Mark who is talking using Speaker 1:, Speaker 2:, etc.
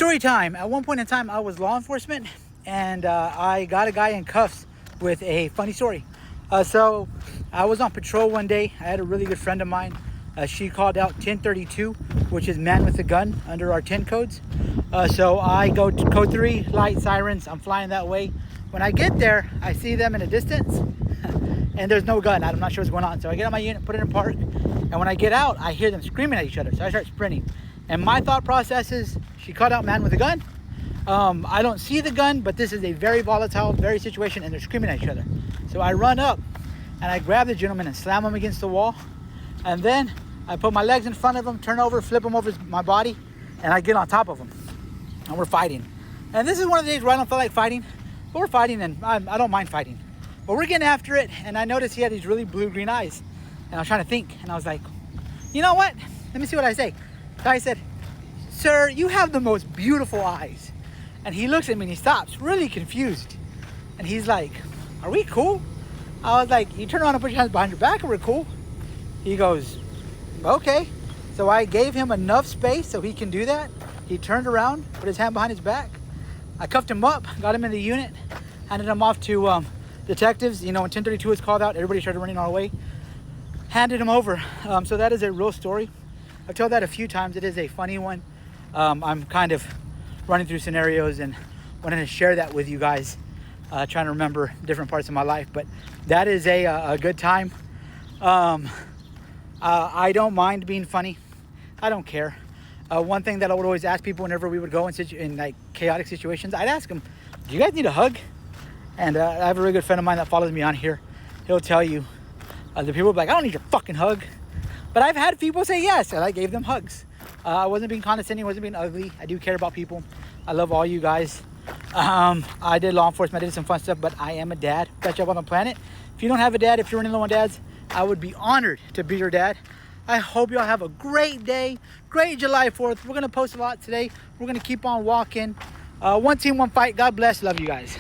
Speaker 1: Story time. At one point in time, I was law enforcement, and I got a guy in cuffs with a funny story. So I was on patrol one day. I had a really good friend of mine. She called out 1032, which is man with a gun, under our 10 codes. So I go to code 3, light, sirens. I'm flying that way. When I get there, I see them in a distance, and there's no gun. I'm not sure what's going on. So I get on my unit, put it in park, and when I get out, I hear them screaming at each other. So I start sprinting. And my thought process is, she called out man with a gun. I don't see the gun, but this is a very volatile, very situation, and they're screaming at each other. So I run up, and I grab the gentleman and slam him against the wall. And then I put my legs in front of him, turn over, flip him over my body, and I get on top of him. And we're fighting. And this is one of the days where I don't feel like fighting, but we're fighting, and I don't mind fighting. But we're getting after it, and I noticed he had these really blue-green eyes. And I was trying to think, and I was like, you know what? Let me see what I say. So I said, sir, you have the most beautiful eyes. And he looks at me and he stops, really confused. And he's like, are we cool? I was like, you turn around and put your hands behind your back and we're cool. He goes, okay. So I gave him enough space so he can do that. He turned around, put his hand behind his back. I cuffed him up, got him in the unit, handed him off to detectives. You know, when 1032 was called out, everybody started running our way. Handed him over. So that is a real story. I've told that a few times. It is a funny one. I'm kind of running through scenarios and wanting to share that with you guys, trying to remember different parts of my life. But that is a good time. I don't mind being funny. I don't care. One thing that I would always ask people whenever we would go in like chaotic situations, I'd ask them, do you guys need a hug? And I have a really good friend of mine that follows me on here. He'll tell you, the people will be like, I don't need your fucking hug. But I've had people say yes, and I gave them hugs. I wasn't being condescending, wasn't being ugly. I do care about people. I love all you guys. I did law enforcement, I did some fun stuff, but I am a dad. Best job on the planet. If you don't have a dad, if you're running low on dads, I would be honored to be your dad. I hope y'all have a great day. Great July 4th. We're going to post a lot today. We're going to keep on walking. One team, one fight. God bless. Love you guys.